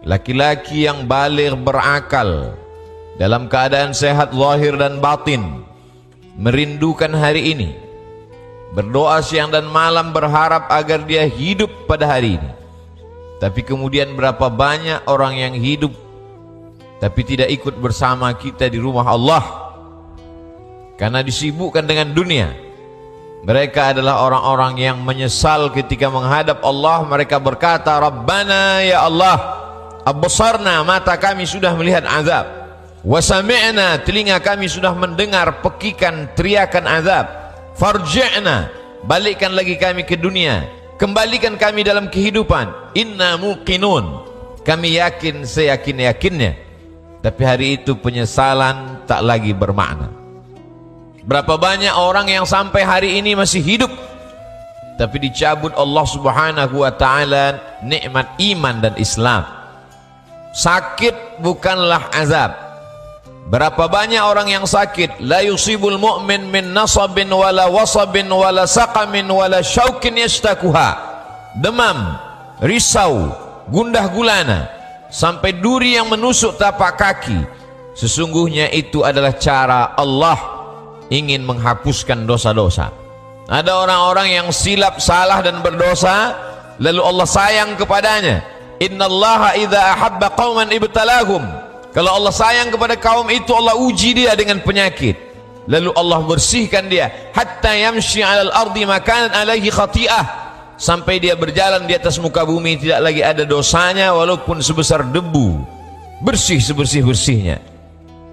laki-laki yang baligh berakal dalam keadaan sehat zahir dan batin merindukan hari ini, berdoa siang dan malam berharap agar dia hidup pada hari ini. Tapi kemudian berapa banyak orang yang hidup tapi tidak ikut bersama kita di rumah Allah karena disibukkan dengan dunia. Mereka adalah orang-orang yang menyesal ketika menghadap Allah. Mereka berkata, Rabbana ya Allah, absarna, mata kami sudah melihat azab, wa sami'na, telinga kami sudah mendengar pekikan teriakan azab, farji'na, balikkan lagi kami ke dunia, kembalikan kami dalam kehidupan, inna muqinun, kami yakin seyakin-yakinnya. Tapi hari itu penyesalan tak lagi bermakna. Berapa banyak orang yang sampai hari ini masih hidup tapi dicabut Allah subhanahu wa ta'ala nikmat iman dan Islam. Sakit bukanlah azab. Berapa banyak orang yang sakit, la yusibul mu'min min nasabin wala wasabin wala saqamin wala syaukin yashtakuha, demam, risau, gundah gulana, sampai duri yang menusuk tapak kaki. Sesungguhnya itu adalah cara Allah ingin menghapuskan dosa-dosa. Ada orang-orang yang silap, salah dan berdosa, lalu Allah sayang kepadanya. Innallaha idza ahabba qauman ibtalahum. Kalau Allah sayang kepada kaum itu, Allah uji dia dengan penyakit, lalu Allah bersihkan dia hatta yamshi 'alal ardi makanan alaihi khati'ah, sampai dia berjalan di atas muka bumi tidak lagi ada dosanya walaupun sebesar debu, bersih sebersih-bersihnya.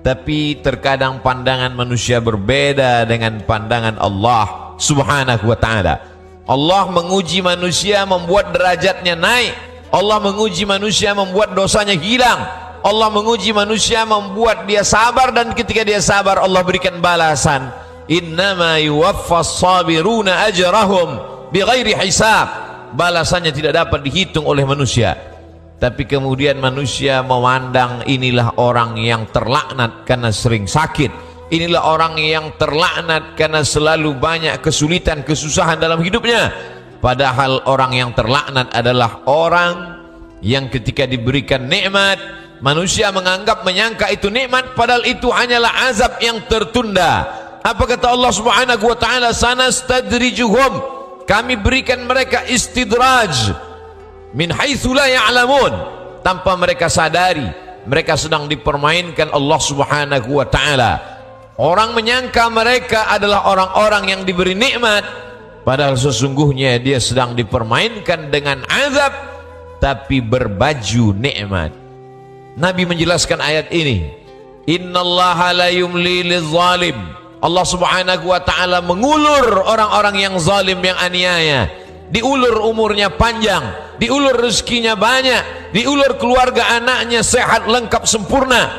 Tapi terkadang pandangan manusia berbeda dengan pandangan Allah subhanahu wa ta'ala. Allah menguji manusia membuat derajatnya naik. Allah menguji manusia membuat dosanya hilang. Allah menguji manusia membuat dia sabar, dan ketika dia sabar Allah berikan balasan. Innama yuwaffas sabiruna ajrahum bighairi hisab. Balasannya tidak dapat dihitung oleh manusia. Tapi kemudian manusia memandang inilah orang yang terlaknat karena sering sakit, inilah orang yang terlaknat karena selalu banyak kesulitan, kesusahan dalam hidupnya. Padahal orang yang terlaknat adalah orang yang ketika diberikan nikmat, manusia menganggap, menyangka itu nikmat, padahal itu hanyalah azab yang tertunda. Apa kata Allah subhanahu wa ta'ala? Sanastadrijuhum, kami berikan mereka istidraj min haitsu la ya'lamun, tanpa mereka sadari mereka sedang dipermainkan Allah subhanahu wa ta'ala. Orang menyangka mereka adalah orang-orang yang diberi nikmat, padahal sesungguhnya dia sedang dipermainkan dengan azab tapi berbaju nikmat. Nabi menjelaskan ayat ini, innallaha la yumli lizalim. Allah subhanahu wa ta'ala mengulur orang-orang yang zalim, yang aniaya. Diulur umurnya panjang, diulur rezekinya banyak, diulur keluarga anaknya sehat lengkap sempurna,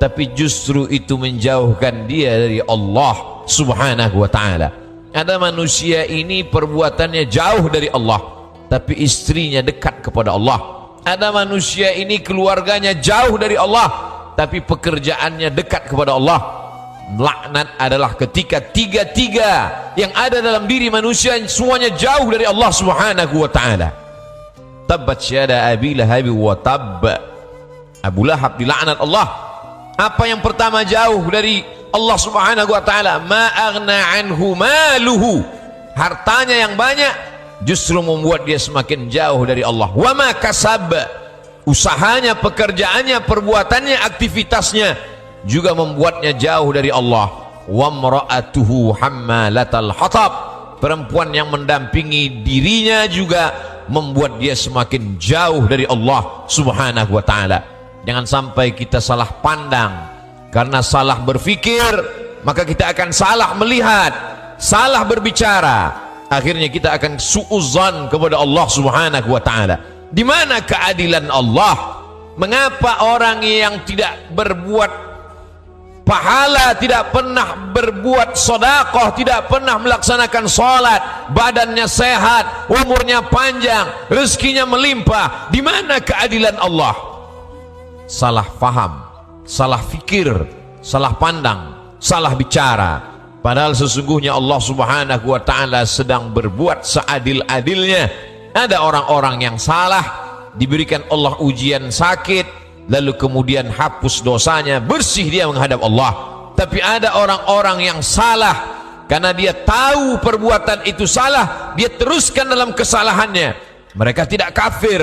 tapi justru itu menjauhkan dia dari Allah subhanahu wa ta'ala. Ada manusia ini perbuatannya jauh dari Allah, tapi istrinya dekat kepada Allah. Ada manusia ini keluarganya jauh dari Allah, tapi pekerjaannya dekat kepada Allah. Laknat adalah ketika tiga-tiga yang ada dalam diri manusia semuanya jauh dari Allah subhanahu wa ta'ala. Tabbat syada abi lahab wa tab. Abu Lahab dilaknat Allah. Apa yang pertama jauh dari Allah subhanahu wa ta'ala? Ma aghna anhu maluhu. Hartanya yang banyak justru membuat dia semakin jauh dari Allah. Wa ma kasab. Usahanya, pekerjaannya, perbuatannya, aktivitasnya juga membuatnya jauh dari Allah. Wa mra'atuhu hammalatal hatab. Perempuan yang mendampingi dirinya juga membuat dia semakin jauh dari Allah subhanahu wa ta'ala. Jangan sampai kita salah pandang. Karena salah berfikir, maka kita akan salah melihat, salah berbicara. Akhirnya kita akan su'uzan kepada Allah subhanahu wa ta'ala. Di mana keadilan Allah? Mengapa orang yang tidak berbuat pahala, tidak pernah berbuat sedekah, tidak pernah melaksanakan salat, badannya sehat, umurnya panjang, rezekinya melimpah? Di mana keadilan Allah? Salah faham, salah fikir, salah pandang, salah bicara. Padahal sesungguhnya Allah subhanahu wa ta'ala sedang berbuat seadil-adilnya. Ada orang-orang yang salah, diberikan Allah ujian sakit, lalu kemudian hapus dosanya, bersih dia menghadap Allah. Tapi ada orang-orang yang salah, karena dia tahu perbuatan itu salah, dia teruskan dalam kesalahannya. Mereka tidak kafir,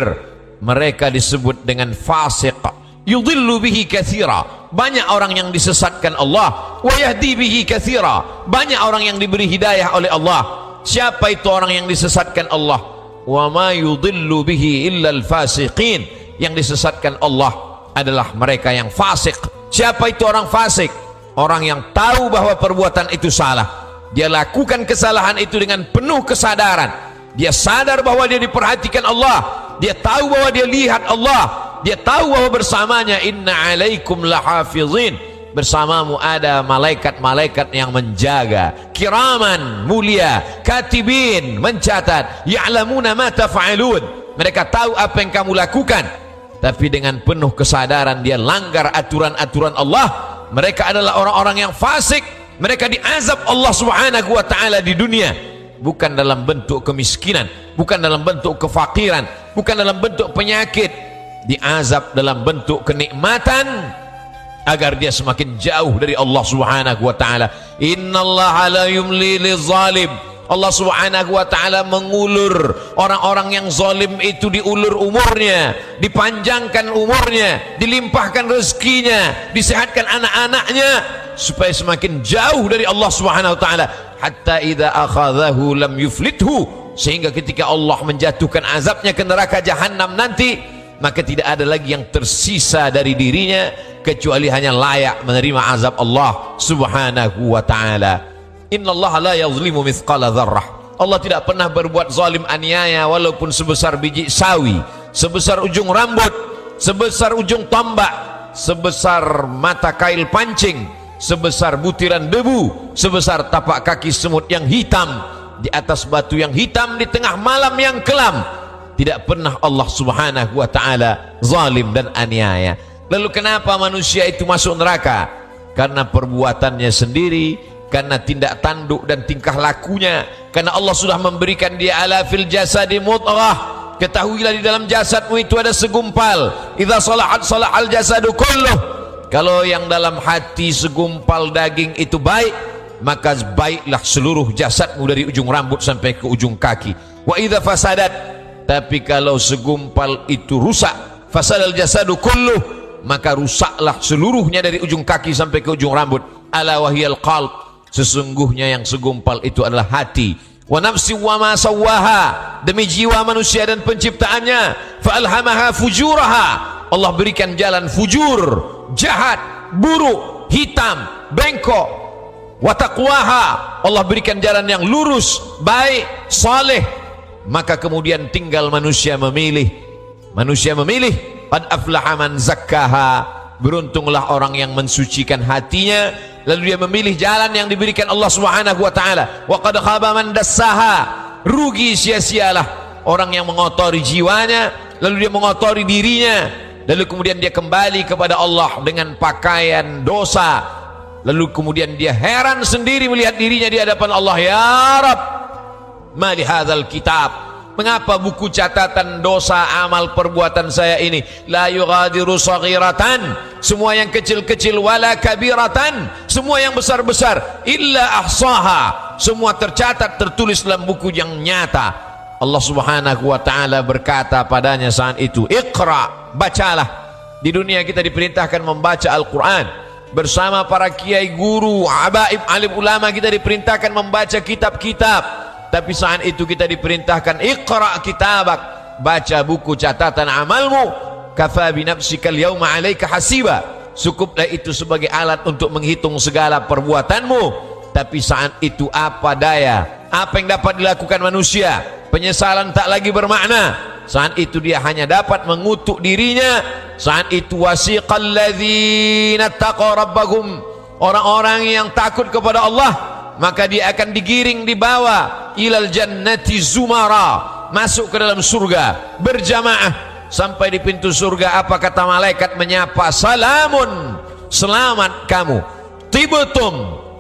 mereka disebut dengan fasik. Yudhillu bihi katsira, banyak orang yang disesatkan Allah. Wa yahdi bihi katsira, banyak orang yang diberi hidayah oleh Allah. Siapa itu orang yang disesatkan Allah? Wa ma yudhillu bihi illa al-fasiqin, yang disesatkan Allah adalah mereka yang fasik. Siapa itu orang fasik? Orang yang tahu bahwa perbuatan itu salah, dia lakukan kesalahan itu dengan penuh kesadaran. Dia sadar bahwa dia diperhatikan Allah, dia tahu bahwa dia lihat Allah, dia tahu bahwa bersamanya inna alaikum lahafizin, bersamamu ada malaikat-malaikat yang menjaga, kiraman, mulia, katibin, mencatat, ya'lamuna ma taf'alun, mereka tahu apa yang kamu lakukan. Tapi dengan penuh kesadaran dia langgar aturan-aturan Allah. Mereka adalah orang-orang yang fasik. Mereka diazab Allah subhanahu wa ta'ala di dunia, bukan dalam bentuk kemiskinan, bukan dalam bentuk kefakiran, bukan dalam bentuk penyakit, diazab dalam bentuk kenikmatan, agar dia semakin jauh dari Allah subhanahu wa ta'ala. Innallaha la yumli lizalim, Allah subhanahu wa ta'ala mengulur orang-orang yang zalim itu, diulur umurnya, dipanjangkan umurnya, dilimpahkan rezekinya, disehatkan anak-anaknya, supaya semakin jauh dari Allah subhanahu wa ta'ala. Hatta idza akhadhahu lam yuflithu, sehingga ketika Allah menjatuhkan azabnya ke neraka jahanam nanti, maka tidak ada lagi yang tersisa dari dirinya kecuali hanya layak menerima azab Allah subhanahu wa ta'ala. Innallaha la yazlimu mithqala dzarrah, Allah tidak pernah berbuat zalim, aniaya, walaupun sebesar biji sawi, sebesar ujung rambut, sebesar ujung tombak, sebesar mata kail pancing, sebesar butiran debu, sebesar tapak kaki semut yang hitam di atas batu yang hitam di tengah malam yang kelam. Tidak pernah Allah subhanahu wa ta'ala zalim dan aniaya. Lalu kenapa manusia itu masuk neraka? Karena perbuatannya sendiri, karena tindak tanduk dan tingkah lakunya. Karena Allah sudah memberikan dia ala fil jasadi mudghah, ketahuilah di dalam jasadmu itu ada segumpal. Idza salahat salahal jasadu kulluh, kalau yang dalam hati segumpal daging itu baik, maka baiklah seluruh jasadmu dari ujung rambut sampai ke ujung kaki. Wa idza fasadat, tapi kalau segumpal itu rusak, fasadal jasadu kulluh, maka rusaklah seluruhnya dari ujung kaki sampai ke ujung rambut. Ala wahiyal qalb, sesungguhnya yang segumpal itu adalah hati. Wa nafsi wa ma sawwaha, demi jiwa manusia dan penciptaannya. Fa alhamaha fujuraha, Allah berikan jalan fujur, jahat, buruk, hitam, bengkok. Wa taqwaha, Allah berikan jalan yang lurus, baik, saleh. Maka kemudian tinggal manusia memilih. Manusia memilih. Qad aflaha man zakkaha, beruntunglah orang yang mensucikan hatinya, lalu dia memilih jalan yang diberikan Allah subhanahu wa ta'ala. Wa qad khaba man dassaha, rugi sia-sialah orang yang mengotori jiwanya, lalu dia mengotori dirinya, lalu kemudian dia kembali kepada Allah dengan pakaian dosa, lalu kemudian dia heran sendiri melihat dirinya di hadapan Allah. Ya Rabb, ma li hadzal kitab, mengapa buku catatan dosa amal perbuatan saya ini la yughadiru saghiratan, semua yang kecil-kecil, wala kabiratan, semua yang besar-besar, illa ahsaha, semua tercatat tertulis dalam buku yang nyata. Allah subhanahu wa ta'ala berkata padanya saat itu, Iqra, bacalah. Di dunia kita diperintahkan membaca Al-Quran bersama para kiai, guru, habaib, alim ulama, kita diperintahkan membaca kitab-kitab. Tapi saat itu kita diperintahkan Iqra kitabak, baca buku catatan amalmu. Kafa bi nafsikal yauma 'alaika hasiba, cukuplah itu sebagai alat untuk menghitung segala perbuatanmu. Tapi saat itu apa daya, apa yang dapat dilakukan manusia? Penyesalan tak lagi bermakna. Saat itu dia hanya dapat mengutuk dirinya. Saat itu wasiqal ladzina taqaw rabbahum, orang-orang yang takut kepada Allah, maka dia akan digiring, dibawa ilal jannati zumara, masuk ke dalam surga berjamaah. Sampai di pintu surga, apa kata malaikat menyapa? Salamun, selamat kamu, tibtum,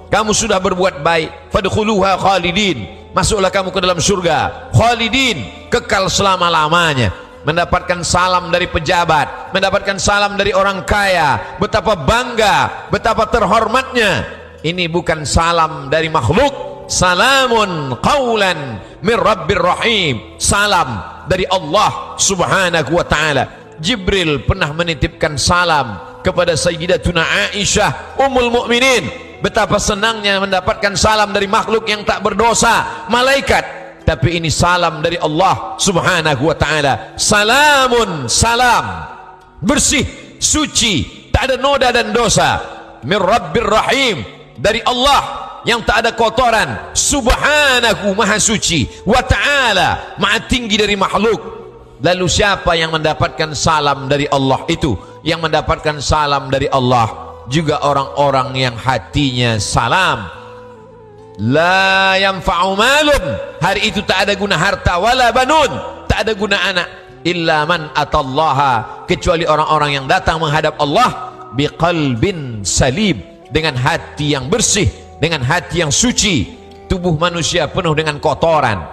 kamu sudah berbuat baik, fadkhuluha khalidin, masuklah kamu ke dalam surga khalidin, kekal selama-lamanya. mendapatkan salam dari pejabat, mendapatkan salam dari orang kaya, betapa bangga, betapa terhormatnya. Ini bukan salam dari makhluk. Salamun qaulan min Rabbir Rahim, salam dari Allah Subhanahu wa ta'ala. Jibril pernah menitipkan salam kepada Sayyidatuna Aisyah Ummul Mukminin. Betapa senangnya mendapatkan salam dari makhluk yang tak berdosa, malaikat. Tapi ini salam dari Allah Subhanahu wa ta'ala. Salamun, salam, bersih, suci, tak ada noda dan dosa. Min Rabbir Rahim, dari Allah yang tak ada kotoran. Subhanahu, maha suci, wa ta'ala, maha tinggi dari makhluk. Lalu siapa yang mendapatkan salam dari Allah itu? Yang mendapatkan salam dari Allah juga orang-orang yang hatinya salam. La yanfa'u malun, hari itu tak ada guna harta, wala banun, tak ada guna anak, illa man atallaha, kecuali orang-orang yang datang menghadap Allah biqalbin salim, dengan hati yang bersih, dengan hati yang suci. Tubuh manusia penuh dengan kotoran,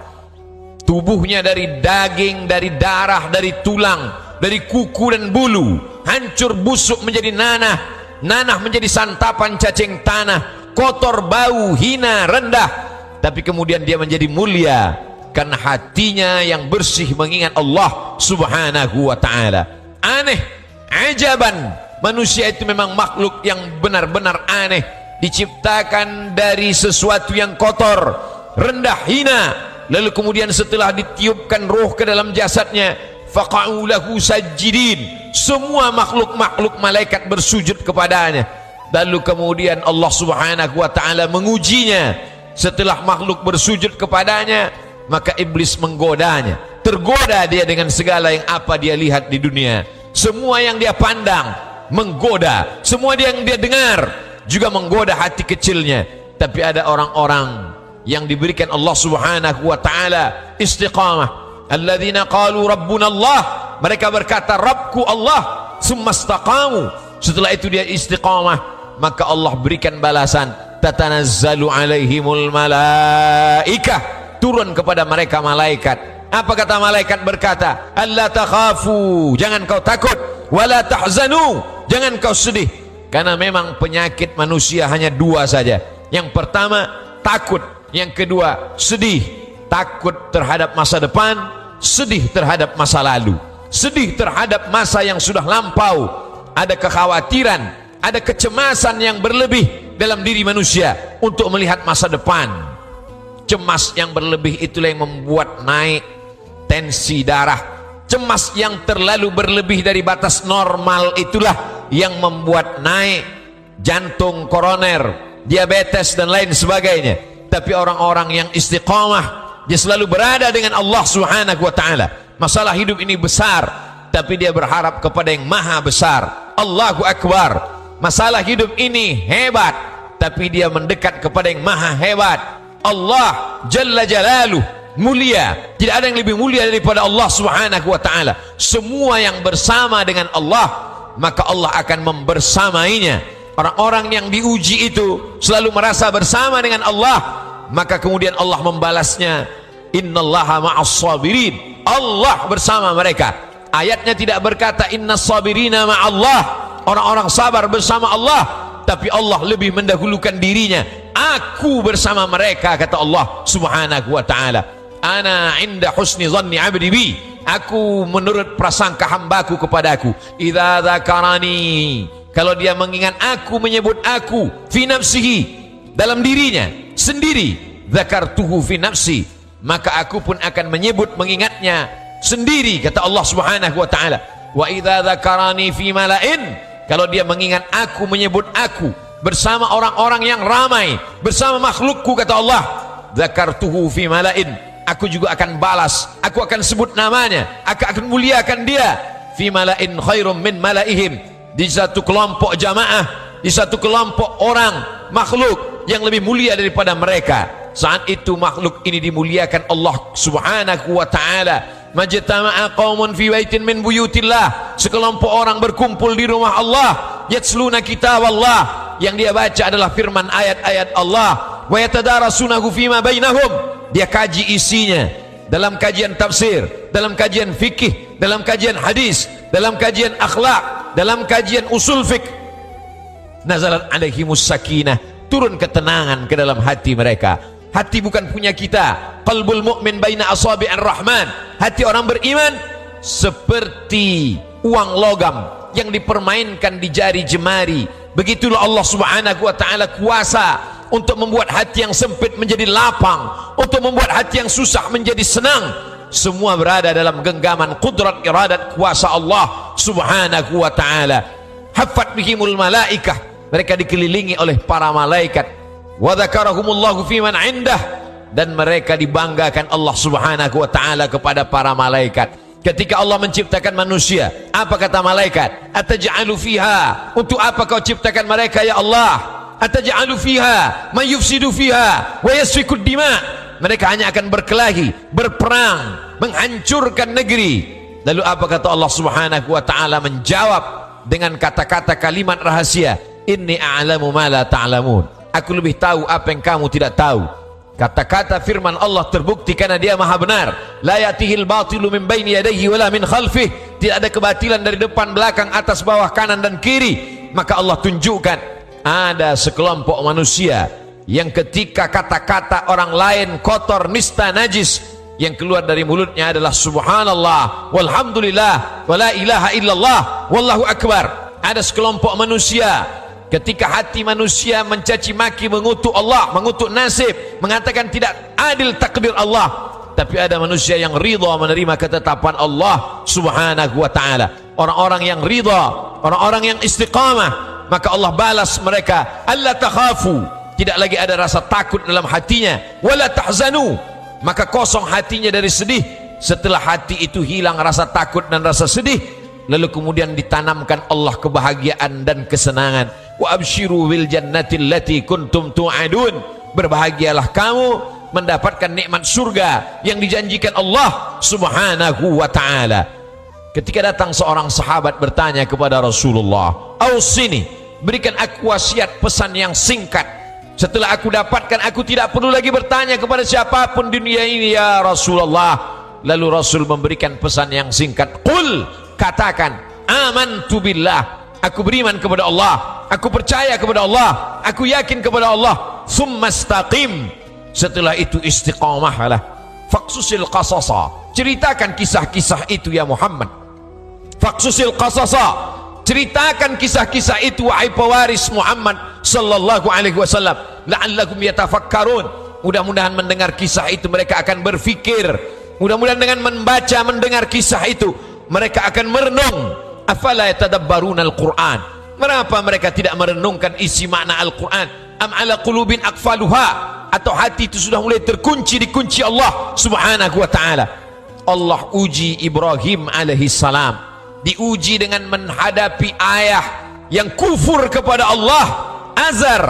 tubuhnya dari daging, dari darah, dari tulang, dari kuku dan bulu, hancur busuk menjadi nanah, nanah menjadi santapan cacing tanah, kotor, bau, hina, rendah. Tapi kemudian dia menjadi mulia karena hatinya yang bersih mengingat Allah Subhanahu wa ta'ala. Aneh, ajaban, manusia itu memang makhluk yang benar-benar aneh, diciptakan dari sesuatu yang kotor, rendah, hina. Lalu kemudian setelah ditiupkan roh ke dalam jasadnya, faqa'u lahu sajidin, semua makhluk-makhluk malaikat bersujud kepadanya. Lalu kemudian Allah Subhanahu wa ta'ala mengujinya. Setelah makhluk bersujud kepadanya, maka iblis menggodanya. Tergoda dia dengan segala yang apa dia lihat di dunia. Semua yang dia pandang menggoda, semua yang dia dengar juga menggoda hati kecilnya. Tapi ada orang-orang yang diberikan Allah Subhanahu wa ta'ala istiqamah. Alladzina qalu rabbuna Allah, mereka berkata Rabbku Allah, summa istaqamu, setelah itu dia istiqamah, maka Allah berikan balasan. Tatanazzalu alaihimul malaikah, turun kepada mereka malaikat. Apa kata malaikat? Berkata, alla takhafu, jangan kau takut, wala tahzanu, jangan kau sedih. Karena memang penyakit manusia hanya dua saja. Yang pertama takut, yang kedua sedih. Takut terhadap masa depan, sedih terhadap masa lalu, sedih terhadap masa yang sudah lampau. Ada kekhawatiran, ada kecemasan yang berlebih dalam diri manusia untuk melihat masa depan. Cemas yang berlebih itulah yang membuat naik tensi darah. Cemas yang terlalu berlebih dari batas normal itulah yang membuat naik jantung koroner, diabetes dan lain sebagainya. Tapi orang-orang yang istiqamah, dia selalu berada dengan Allah Subhanahu wa ta'ala. Masalah hidup ini besar, tapi dia berharap kepada yang maha besar. Allahu Akbar. Masalah hidup ini hebat, tapi dia mendekat kepada yang maha hebat. Allah Jalla Jalaluh, mulia. Tidak ada yang lebih mulia daripada Allah Subhanahu wa ta'ala. Semua yang bersama dengan Allah, maka Allah akan membersamainya. Orang-orang yang diuji itu selalu merasa bersama dengan Allah, maka kemudian Allah membalasnya, innallaha ma'as sabirin, Allah bersama mereka. Ayatnya tidak berkata innas sabirina ma'allah, orang-orang sabar bersama Allah, tapi Allah lebih mendahulukan dirinya. Aku bersama mereka, kata Allah Subhanahu wa ta'ala. Ana inda husni dhanni abdi bi, aku menurut prasangka hambaku kepadaku. Idza dzakarani, kalau dia mengingat aku, menyebut aku, fi nafsihi, dalam dirinya sendiri, dzakartuhu fi nafsi, maka aku pun akan menyebut, mengingatnya sendiri, kata Allah Subhanahu wa ta'ala. Wa idza dzakarani fi mala'in, kalau dia mengingat aku, menyebut aku bersama orang-orang yang ramai, bersama makhlukku, kata Allah, dzakartuhu fi mala'in, aku juga akan balas, aku akan sebut namanya, aku akan muliakan dia. Fi mala'in khairum min mala'ihim, di satu kelompok jamaah, di satu kelompok orang makhluk yang lebih mulia daripada mereka. Saat itu makhluk ini dimuliakan Allah Subhanahu wa ta'ala. Majtama'a qaumun fi baitin min buyutillah, sekelompok orang berkumpul di rumah Allah, yatsluna kitab Allah, yang dia baca adalah firman ayat-ayat Allah, wa yatadarasunahu fima bainahum, dia kaji isinya, dalam kajian tafsir, dalam kajian fikih, dalam kajian hadis, dalam kajian akhlak, dalam kajian usul fiqh. Nazalat alaihimus sakinah, turun ketenangan ke dalam hati mereka. Hati bukan punya kita. Qalbul mu'min baina asabi'ir rahman. Hati orang beriman seperti uang logam yang dipermainkan di jari jemari. Begitulah Allah Subhanahu wa ta'ala kuasa untuk membuat hati yang sempit menjadi lapang, untuk membuat hati yang susah menjadi senang. Semua berada dalam genggaman qudrat iradat kuasa Allah Subhanahu wa ta'ala. Haffat bihimul malaikah, mereka dikelilingi oleh para malaikat. Wa dzakarahumullahu fiman indah, dan mereka dibanggakan Allah Subhanahu wa ta'ala kepada para malaikat. Ketika Allah menciptakan manusia, apa kata malaikat? Ataj'alu fiha, untuk apa kau ciptakan mereka ya Allah? Ataj'alu fiha may yufsidu fiha wa yasfikud dima. Mereka hanya akan berkelahi, berperang, menghancurkan negeri. Lalu apa kata Allah Subhanahu wa ta'ala menjawab dengan kata-kata kalimat rahasia, inni a'lamu ma la ta'lamun. Aku lebih tahu apa yang kamu tidak tahu. Kata-kata firman Allah terbukti karena dia maha benar. La yatihil batilu min baini yadayhi wala min khalfih. Tidak ada kebatilan dari depan, belakang, atas, bawah, kanan dan kiri. Maka Allah tunjukkan ada sekelompok manusia yang ketika kata-kata orang lain kotor, nista, najis, yang keluar dari mulutnya adalah subhanallah, walhamdulillah, wala ilaha illallah, wallahu akbar. Ada sekelompok manusia ketika hati manusia mencaci maki, mengutuk Allah, mengutuk nasib, mengatakan tidak adil takdir Allah. Tapi ada manusia yang ridha menerima ketetapan Allah Subhanahu wa ta'ala. Orang-orang yang ridha, orang-orang yang istiqamah, maka Allah balas mereka, alla takhafu, tidak lagi ada rasa takut dalam hatinya, wala tahzanu, maka kosong hatinya dari sedih. Setelah hati itu hilang rasa takut dan rasa sedih, lalu kemudian ditanamkan Allah kebahagiaan dan kesenangan. Wa abshiru bil jannati allati kuntum tu'adun, berbahagialah kamu mendapatkan nikmat surga yang dijanjikan Allah Subhanahu wa ta'ala. Ketika datang seorang sahabat bertanya kepada Rasulullah, "Ausini, berikan aku wasiat pesan yang singkat. Setelah aku dapatkan, aku tidak perlu lagi bertanya kepada siapapun di dunia ini ya Rasulullah." Lalu Rasul memberikan pesan yang singkat. Qul, katakan, amantu billah, aku beriman kepada Allah, aku percaya kepada Allah, aku yakin kepada Allah. Tsumma istaqim, setelah itu istiqamahlah. Faqsusil qasasa, ceritakan kisah-kisah itu ya Muhammad. Faqsusil qasasa, ceritakan kisah-kisah itu wahai pewaris Muhammad sallallahu alaihi wasallam. La'allakum yatafakkarun, mudah-mudahan mendengar kisah itu mereka akan berfikir. Mudah-mudahan dengan membaca, mendengar kisah itu mereka akan merenung. Afala yatadabbaruna al-Quran, mengapa mereka tidak merenungkan isi makna Al-Quran? Am ala qulubin aqfaluha, atau hati itu sudah mulai terkunci di kunci Allah Subhanahu wa ta'ala. Allah uji Ibrahim alaihi salam, diuji dengan menghadapi ayah yang kufur kepada Allah, Azar,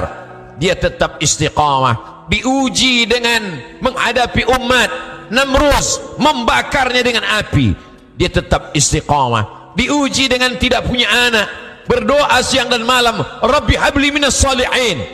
dia tetap istiqamah. Diuji dengan menghadapi umat Namrus, membakarnya dengan api, dia tetap istiqamah. Diuji dengan tidak punya anak, berdoa siang dan malam, Rabbi habli minas salihin,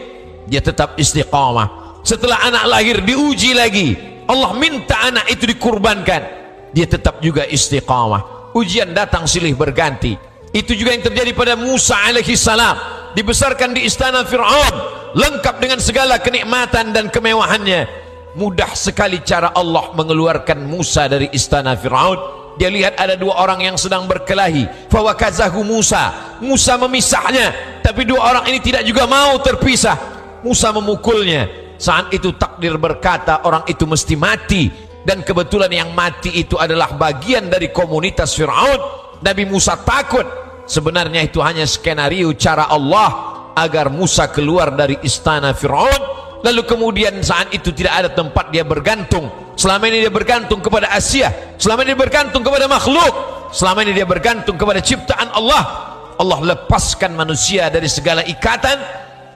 dia tetap istiqamah. Setelah anak lahir diuji lagi, Allah minta anak itu dikurbankan, dia tetap juga istiqamah. Ujian datang silih berganti. Itu juga yang terjadi pada Musa alaihi salam, dibesarkan di istana Fir'aun, lengkap dengan segala kenikmatan dan kemewahannya. Mudah sekali cara Allah mengeluarkan Musa dari istana Fir'aun. Dia lihat ada dua orang yang sedang berkelahi, fawakazahu Musa, Musa memisahnya, tapi dua orang ini tidak juga mau terpisah. Musa memukulnya. Saat itu takdir berkata orang itu mesti mati, dan kebetulan yang mati itu adalah bagian dari komunitas Fir'aun. Nabi Musa takut. Sebenarnya itu hanya skenario cara Allah agar Musa keluar dari istana Fir'aun. Lalu kemudian saat itu tidak ada tempat dia bergantung. Selama ini dia bergantung kepada Asia, selama ini dia bergantung kepada makhluk, selama ini dia bergantung kepada ciptaan Allah. Allah lepaskan manusia dari segala ikatan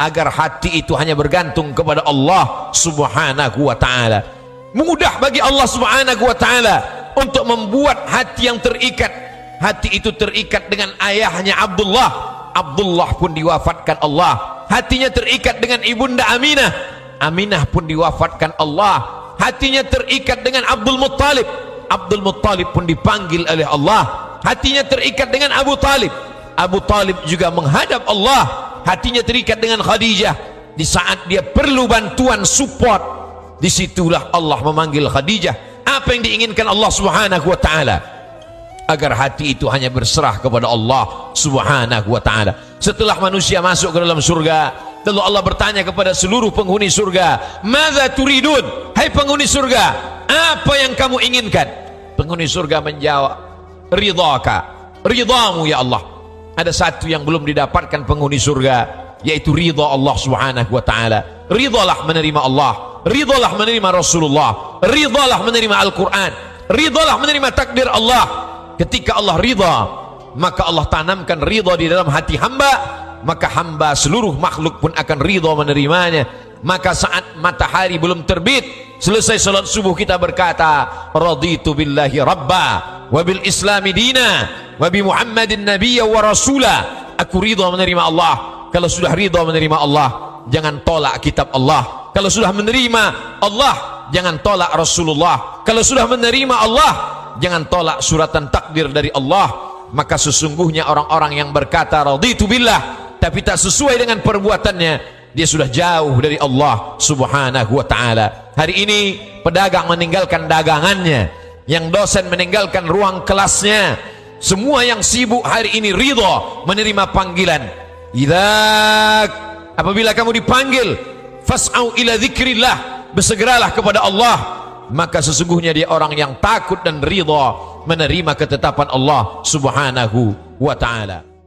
agar hati itu hanya bergantung kepada Allah Subhanahu wa ta'ala. Mudah bagi Allah Subhanahu wa ta'ala untuk membuat hati yang terikat. Hati itu terikat dengan ayahnya Abdullah. Abdullah pun diwafatkan Allah. Hatinya terikat dengan ibunda Aminah. Aminah pun diwafatkan Allah. hatinya terikat dengan Abdul Muttalib. Abdul Muttalib pun dipanggil oleh Allah, hatinya terikat dengan Abu Talib. Abu Talib juga menghadap Allah, hatinya terikat dengan Khadijah. Di saat dia perlu bantuan support, disitulah Allah memanggil Khadijah. Apa yang diinginkan Allah Subhanahu wa ta'ala? Agar hati itu hanya berserah kepada Allah Subhanahu wa ta'ala. Setelah manusia masuk ke dalam surga, lalu Allah bertanya kepada seluruh penghuni surga, "Madza turidun?" Hai penghuni surga, apa yang kamu inginkan? Penghuni surga menjawab, "Ridhaka," ridhamu ya Allah. Ada satu yang belum didapatkan penghuni surga, yaitu ridha Allah Subhanahu wa ta'ala. Ridhalah menerima Allah, ridhalah menerima Rasulullah, ridhalah menerima Al-Quran, ridhalah menerima takdir Allah. Ketika Allah ridha, maka Allah tanamkan ridha di dalam hati hamba, maka hamba seluruh makhluk pun akan ridha menerimanya. Maka saat matahari belum terbit, selesai salat subuh, kita berkata, "Raditu billahi rabba wa bil islami dina wa bi Muhammadin nabiyya wa rasula." Aku ridha menerima Allah. Kalau sudah ridha menerima Allah, jangan tolak kitab Allah. Kalau sudah menerima Allah, jangan tolak Rasulullah. Kalau sudah menerima Allah, jangan tolak suratan takdir dari Allah. Maka sesungguhnya orang-orang yang berkata raditu billah tapi tak sesuai dengan perbuatannya, dia sudah jauh dari Allah Subhanahu wa ta'ala. Hari ini pedagang meninggalkan dagangannya, yang dosen meninggalkan ruang kelasnya. Semua yang sibuk hari ini ridha menerima panggilan. Apabila kamu dipanggil, fas'au ila dzikrillah, bersegeralah kepada Allah, maka sesungguhnya dia orang yang takut dan ridha menerima ketetapan Allah Subhanahu wa ta'ala.